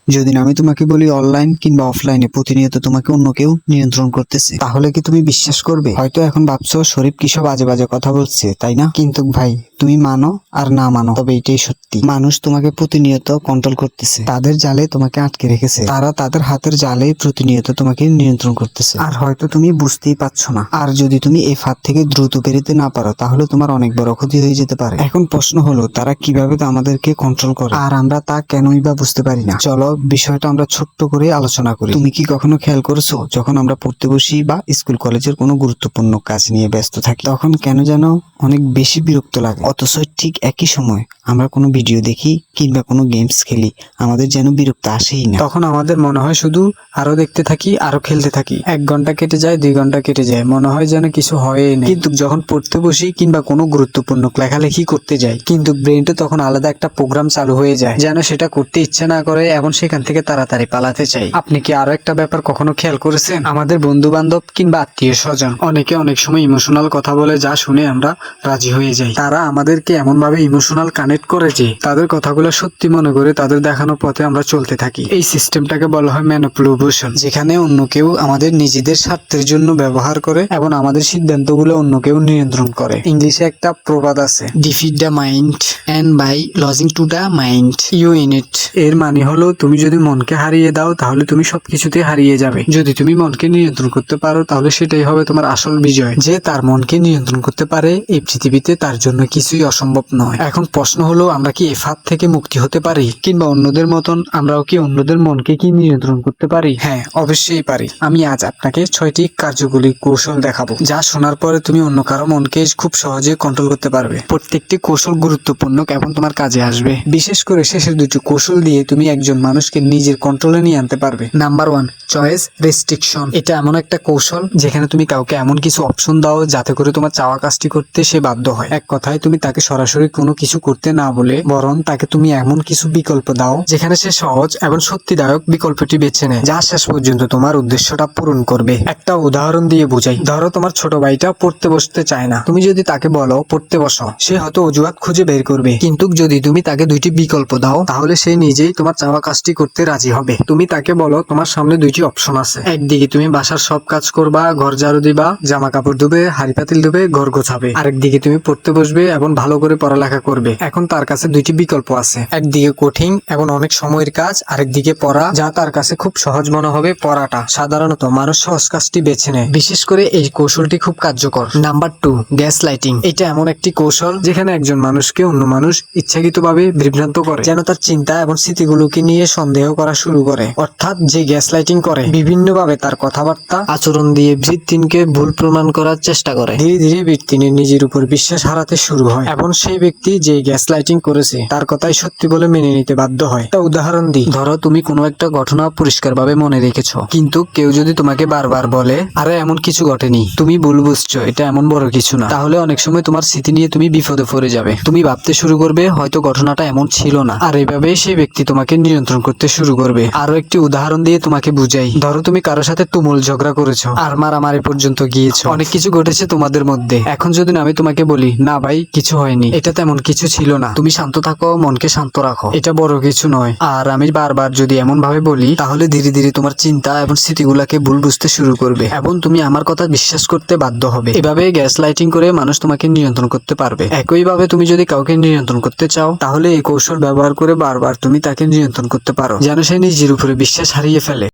যদি আমি তোমাকে বলি অনলাইন কিংবা অফলাইনে প্রতিনিয়ত তোমাকে অন্য কেউ নিয়ন্ত্রণ করতেছে, তাহলে কি তুমি বিশ্বাস করবে? হয়তো এখন ভাবছো শরীফ কিসব বাজে বাজে কথা বলছে, তাই না? কিন্তু ভাই, তুমি মানো আর না মানো, তবে এটাই সত্যি। মানুষ তোমাকে প্রতিনিয়ত কন্ট্রোল করতেছে, তাদের জালে তোমাকে আটকে রেখেছে। তারা তাদের হাতের জালে প্রতিনিয়ত তোমাকে নিয়ন্ত্রণ করতেছে, আর হয়তো তুমি বুঝতেই পারছো না। আর যদি তুমি এই ফাঁদ থেকে দ্রুত বেরোতে না পারো, তাহলে তোমার অনেক বড় ক্ষতি হয়ে যেতে পারে। এখন প্রশ্ন হলো, তারা কিভাবে আমাদেরকে কন্ট্রোল করে আর আমরা তা কেনই বা বুঝতে পারি না? চলো বিষয়টা আমরা ছোট্ট করে আলোচনা করি। তুমি কি কখনো খেয়াল করেছো, যখন আমরা পড়তে বসি বা স্কুল কলেজের কোনো গুরুত্বপূর্ণ কাজ নিয়ে ব্যস্ত থাকি, তখন কেন যেন অনেক বেশি বিরক্ত লাগে, অথচ ঠিক একই সময় আমরা কোনো ভিডিও দেখি কিংবা কোনো গেমস খেলি, আমাদের যেন বিরক্ত আসেই না। তখন আমাদের মনে হয় শুধু আরো দেখতে থাকি, আরো খেলতে থাকি। 1 ঘন্টা কেটে যায়, 2 ঘন্টা কেটে যায়, মনে হয় যেন কিছু হয়ই না। কিন্তু যখন পড়তে বসি কিংবা কোনো গুরুত্বপূর্ণ লেখালেখি করতে যাই, কিন্তু ব্রেনটা তখন আলাদা একটা প্রোগ্রাম চালু হয়ে যায়, যেন সেটা করতে ইচ্ছে না করে এবং সেখান থেকে তাড়াতাড়ি পালাতে চাই। আপনি কি আরো একটা ব্যাপার কখনো খেয়াল করেছেন? আমাদের বন্ধু বান্ধব কিংবা আত্মীয় স্বজন অনেকে অনেক সময় ইমোশনাল কথা বলে, যা শুনে আমরা রাজি হয়ে যাই। তারা আমাদেরকে এমন ভাবে ইমোশনাল কানেক্ট করে যে তাদের কথাগুলো সত্যি মনে করে তাদের দেখানো পথে আমরা চলতে থাকি। এই সিস্টেমটাকে বলা হয় ম্যানিপুলেশন, যেখানে অন্য কেউ আমাদের নিজেদের স্বার্থের জন্য ব্যবহার করে এবং আমাদের সিদ্ধান্তগুলো অন্য কেউ নিয়ন্ত্রণ করে। ইংলিশে একটা প্রবাদ আছে, defeat the mind and by losing to the mind you in it. এর মানে হলো, তুমি যদি মনকে হারিয়ে দাও, তাহলে তুমি সবকিছুতে হারিয়ে যাবে। যদি তুমি মনকে নিয়ন্ত্রণ করতে পারো, তাহলে সেটাই হবে তোমার আসল বিজয়। যে তার মনকে নিয়ন্ত্রণ করতে পারে, এই পৃথিবীতে তার জন্য কিছুই অসম্ভব নয়। এখন প্রশ্ন হলো, আমরা কি এই ফাঁদ থেকে মুক্তি হতে পারি, কিংবা অন্যদের মতন আমরাও কি অন্যদের মনকে কি নিয়ন্ত্রণ করতে পারি? হ্যাঁ, অবশ্যই পারি। আমি আজ আপনাকে 6টি কার্যকরী কৌশল দেখাবো, যা শোনার পরে তুমি অন্য কারো মনকে খুব সহজে কন্ট্রোল করতে পারবে। প্রত্যেকটি কৌশল গুরুত্বপূর্ণ এবং তোমার কাজে আসবে। বিশেষ করে শেষের 2টি কৌশল দিয়ে তুমি একজন মানুষকে নিজের কন্ট্রোলে নিয়ে আনতে পারবে। Number 1, choice restriction. এটা এমন একটা কৌশল যেখানে তুমি কাউকে এমন কিছু অপশন দাও যাতে করে তোমার চাওয়া কাজটি করতে সে বাধ্য হয়। এক কথায়, তুমি তাকে সরাসরি কোনো কিছু করতে না বলে বরং তাকে তুমি এমন কিছু বিকল্প দাও যেখানে সে সহজ এবং সত্যিদায়ক বিকল্পটি বেছে নেয়, যা শেষ পর্যন্ত তোমার উদ্দেশ্যটা পূরণ করবে। একটা উদাহরণ দিয়ে বুঝাই। ধরো তোমার ছোট ভাইটা পড়তে বসতে চায় না। তুমি যদি তাকে বলো পড়তে বসো, সে হয়তো অজুহাত খুঁজে বের করবে। কিন্তু যদি তুমি তাকে 2টি বিকল্প দাও, তাহলে সে নিজেই তোমার চাওয়া কাজটি করতে রাজি হবে। তুমি তাকে বলো তোমার সামনে 2টি অপশন আছে। একদিকে তুমি বাসার সব কাজ করবা, ঘর ঝাড়ু দিবা, জামা কাপড় ধুবে, হাড়ি পাতিল ধুবে, ঘর গোছাবে। আরেকদিকে তুমি পড়তে বসবে এবং ভালো করে পড়ালেখা করবে। এখন তার কাছে 2টি বিকল্প আছে। একদিকে কঠিন এবং অনেক সময়ের কাজ, আরেকদিকে পড়া, যা তার কাছে খুব সহজ মনে হবে পড়াটা। সাধারণত মানুষ সহজ কাজটি বেছে নেয়। বিশেষ করে এই কৌশলটি খুব কার্যকর। Number 2, gas lighting. এটা এমন একটি কৌশল যেখানে একজন মানুষকে অন্য মানুষ ইচ্ছাকৃতভাবে বিভ্রান্ত করে, যেন তার চিন্তা এবং স্মৃতিগুলোকে নিয়ে সন্দেহ করা শুরু করে। অর্থাৎ যে গ্যাস লাইটিং করে, বিভিন্নভাবে তার কথাবার্তা আচরণ দিয়ে ভিকটিমকে ভুল প্রমাণ করার চেষ্টা করে। ধীরে ধীরে ভিকটিমের নিজের উপর বিশ্বাস হারাতে শুরু হয় এবং সেই ব্যক্তি যে গ্যাস লাইটিং করেছে তার কথাই সত্যি বলে মেনে নিতে বাধ্য হয়। একটা উদাহরণ দিই। ধরো তুমি কোনো একটা ঘটনা পরিষ্কারভাবে মনে রেখেছো, কিন্তু কেউ যদি তোমাকে বারবার বলে আরে এমন কিছু ঘটেনি, তুমি ভুল বুঝছো, এটা এমন বড় কিছু না, তাহলে অনেক সময় তোমার স্মৃতি নিয়ে তুমি বিপদে পড়ে যাবে। তুমি ভাবতে শুরু করবে হয়তো ঘটনাটা এমন ছিল না, আর এভাবে সেই ব্যক্তি তোমাকে নিয়ন্ত্রণ করতে শুরু করবে। আরো একটি উদাহরণ দিয়ে তোমাকে বুঝাই। ধরো তুমি কারোর সাথে তুমুল ঝগড়া করেছো আর মারামারি পর্যন্ত গিয়েছো, অনেক কিছু ঘটেছে তোমাদের মধ্যে। এখন যদি আমি তোমাকে বলি না ভাই কিছু হয়নি, এটা তেমন কিছু ছিল না, তুমি শান্ত থাকো, মনকে শান্ত রাখো, এটা বড় কিছু নয়, আর আমি বারবার যদি এমন ভাবে বলি, তাহলে ধীরে ধীরে তোমার চিন্তা এবং স্মৃতিগুলাকে ভুল বুঝতে শুরু করবে এবং তুমি আমার কথা বিশ্বাস করতে বাধ্য হবে। এভাবে গ্যাস লাইটিং করে মানুষ তোমাকে নিয়ন্ত্রণ করতে পারবে। একইভাবে তুমি যদি কাউকে নিয়ন্ত্রণ করতে চাও, তাহলে এই কৌশল ব্যবহার করে বারবার তুমি তাকে নিয়ন্ত্রণ করতে পারো, যেন সে নিজের উপরে বিশ্বাস হারিয়ে ফেলে।